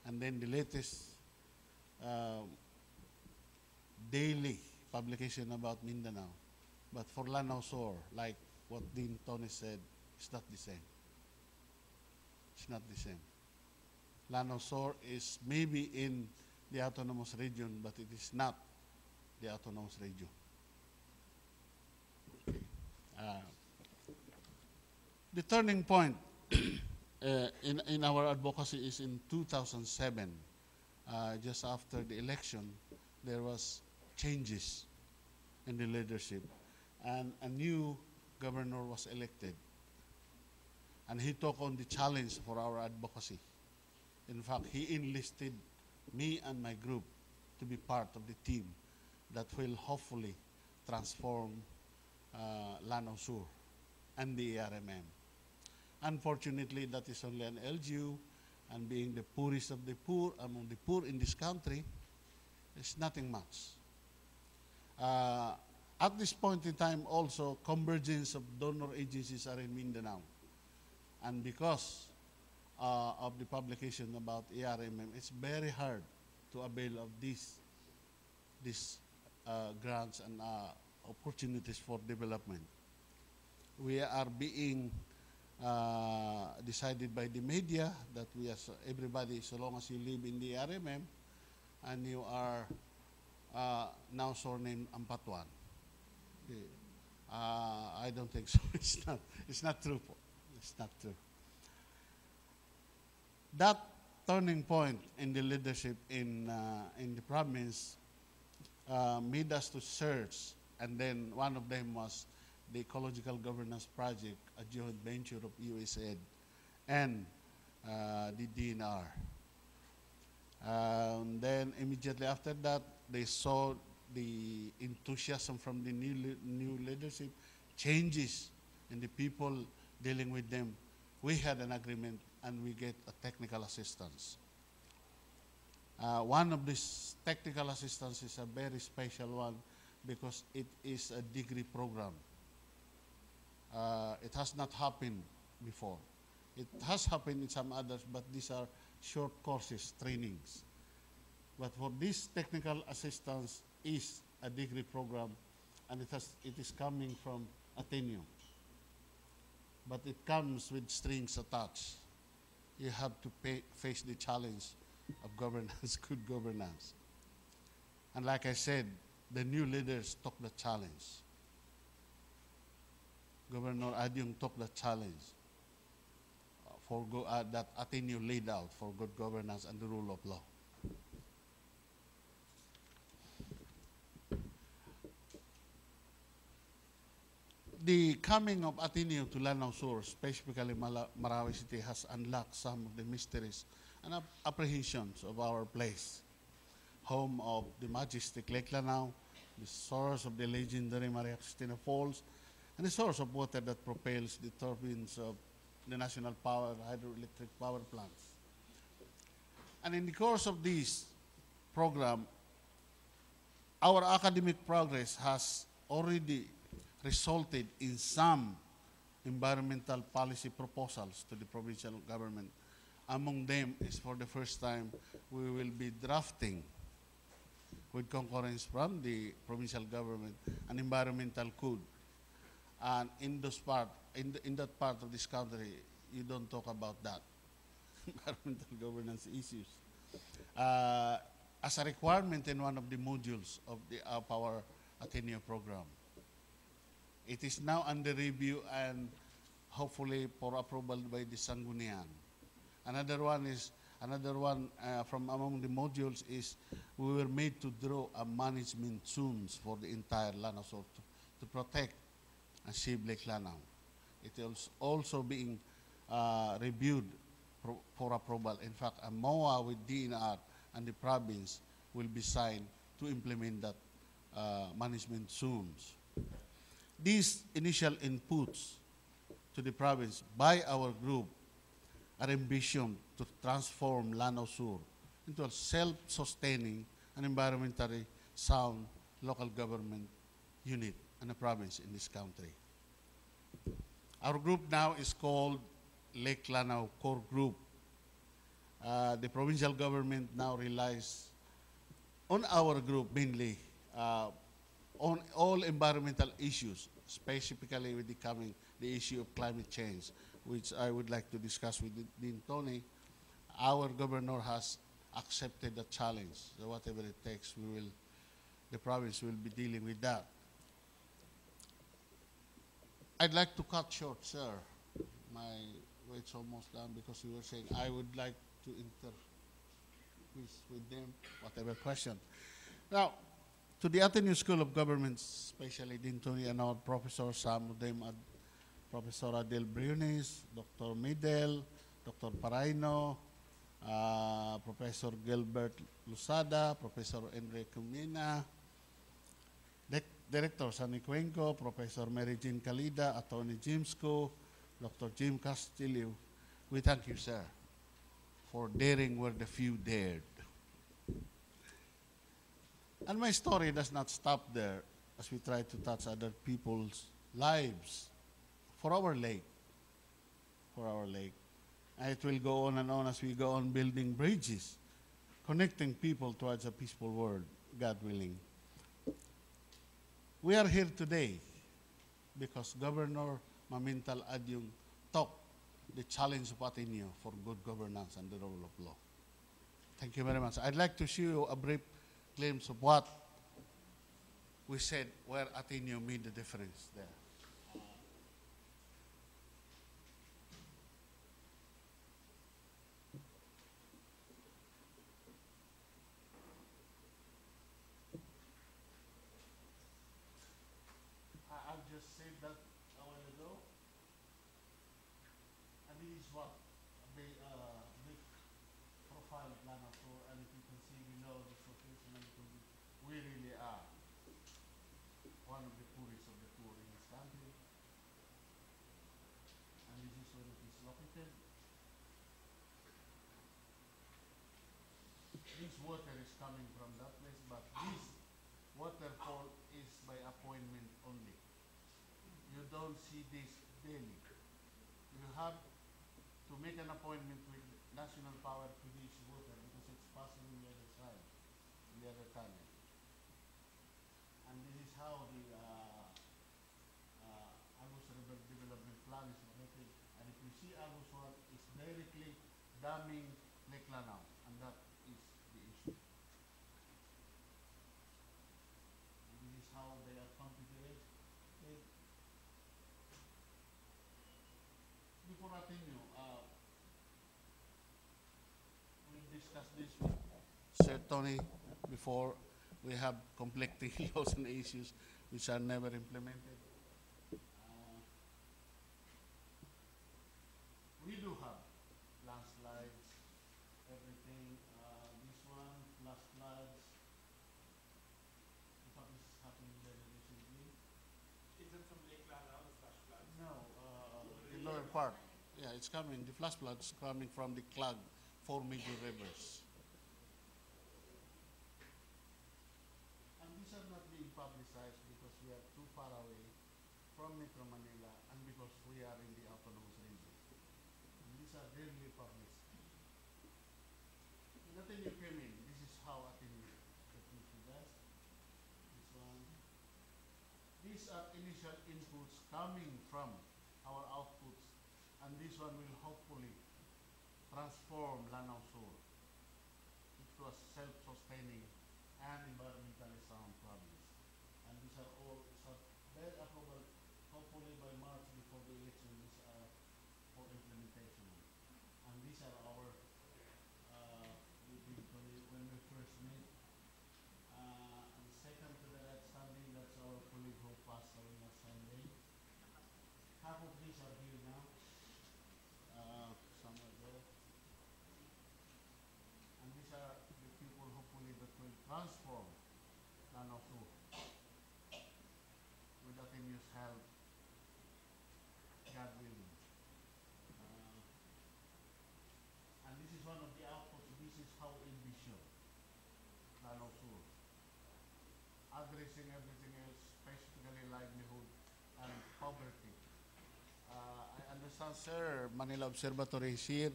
and then the latest daily publication about Mindanao. But for Lanao Sur, like what Dean Tony said, it's not the same. It's not the same. Lanao Sur is maybe in the autonomous region, but it is not the autonomous region. Okay. The turning point in our advocacy is in 2007, just after the election, there was changes in the leadership, and a new governor was elected, and he took on the challenge for our advocacy. In fact, he enlisted me and my group to be part of the team that will hopefully transform Lanao Sur and the ARMM. Unfortunately, that is only an LGU, and being the poorest of the poor among the poor in this country, it's nothing much. At this point in time, also, convergence of donor agencies are in Mindanao. And because of the publication about ARMM, it's very hard to avail of these grants and opportunities for development. We are being decided by the media that we are, everybody, so long as you live in the RMM and you are now surnamed Ampatuan. Okay. I don't think so. It's not true. It's not true. That turning point in the leadership in the province made us to search, and then one of them was the Ecological Governance Project, a joint venture of USAID and the DNR. Then immediately after that, they saw the enthusiasm from the new leadership, changes in the people dealing with them. We had an agreement, and we get a technical assistance. One of these technical assistance is a very special one because it is a degree program. It has not happened before. It has happened in some others, but these are short courses, trainings. But for this technical assistance is a degree program, and it is coming from Ateneo. But it comes with strings attached. You have to face the challenge of governance, good governance. And like I said, the new leaders took the challenge. Governor Adyong took the challenge for that Ateneo laid out for good governance and the rule of law. The coming of Ateneo to Lanao Sur, specifically Marawi City, has unlocked some of the mysteries and apprehensions of our place. Home of the majestic Lake Lanao, the source of the legendary Maria Cristina Falls, and the source of water that propels the turbines of the national power hydroelectric power plants. And in the course of this program, our academic progress has already resulted in some environmental policy proposals to the provincial government. Among them is, for the first time, we will be drafting, with concurrence from the provincial government, an environmental code. And in that part of this country, you don't talk about that, environmental governance issues. As a requirement in one of the modules of our Ateneo program. It is now under review and hopefully for approval by the Sangguniang. Another one from among the modules is we were made to draw a management zones for the entire Lanao Sur to protect and save Lake Lanao. It is also being reviewed for approval. In fact, a MOA with DNR and the province will be signed to implement that management zones. These initial inputs to the province by our group are ambition to transform Lanao Sur into a self-sustaining and environmentally sound local government unit and a province in this country. Our group now is called Lake Lanao Core Group, The provincial government now relies on our group mainly uh, on all environmental issues, specifically with the issue of climate change, which I would like to discuss with Dean Tony. Our governor has accepted the challenge. So whatever it takes, the province will be dealing with that. I'd like to cut short, sir. My wait's almost done because you were saying I would like to interface with them, whatever question. Now, to the Ateneo School of Government, especially Dean Tony and our professors, some of them are Professor Adel Briones, Dr. Midel, Dr. Paraino, Professor Gilbert Lusada, Professor Enrique Mina, Director Sunny Cuenco, Professor Mary Jean Calida, Attorney James Co, Dr. Jim Castillo. We thank you, sir, for daring where the few dared. And my story does not stop there as we try to touch other people's lives for our lake. For our lake. And it will go on and on as we go on building bridges, connecting people towards a peaceful world, God willing. We are here today because Governor Mamintal Adyung took the challenge of Ateneo for good governance and the rule of law. Thank you very much. I'd like to show you a brief glimpse of what we said where Ateneo made the difference there. I've just said that a while ago, and this is what the big profile of Lanao Sur, and if you can see below the surface, we really are one of the poorest of the poor in this country, and this is where it is located. This water is coming from that place, but this waterfall is by appointment only. You don't see this daily. You have to make an appointment with National Power to this water because it's passing on the other side, in the other tunnel. And this is how the Agus River Development Plan is located. And if you see Agus 1, it's directly damming Lake Lanao, and that is the issue. And this is how they are configured. Before Ateneo, we've discussed this with Sir Tony before. We have conflicting laws and issues which are never implemented. We do have landslides, everything. This one, flash floods. In fact, this is happening very recently. Is it from Lake Lanao, the flash floods? No, the lower part. Yeah, it's coming. The flash floods coming from the clog, 4 major rivers. And these are not being publicized because we are too far away from Metro Manila and because we are in the autonomous region. And these are rarely published. Nothing you came in. This is how Ateneo technically does. This one. These are initial inputs coming from our outputs, and this one will hopefully transform Lanao Sur into a self-sustaining and environmentally sound province. And these are all very approvable, hopefully by March before the election, these are for implementation. And these are our, when we first met. And second to the right standing, that's our colleague who passed away last Sunday. Half of these are here now, somewhere there. And these are the people hopefully that will transform Lanao Sur with Ateneo's help, God willing. And this is one of the outputs. This is how we envision Lanao Sur, addressing everything else, specifically livelihood and poverty. I understand, sir, Manila Observatory is here.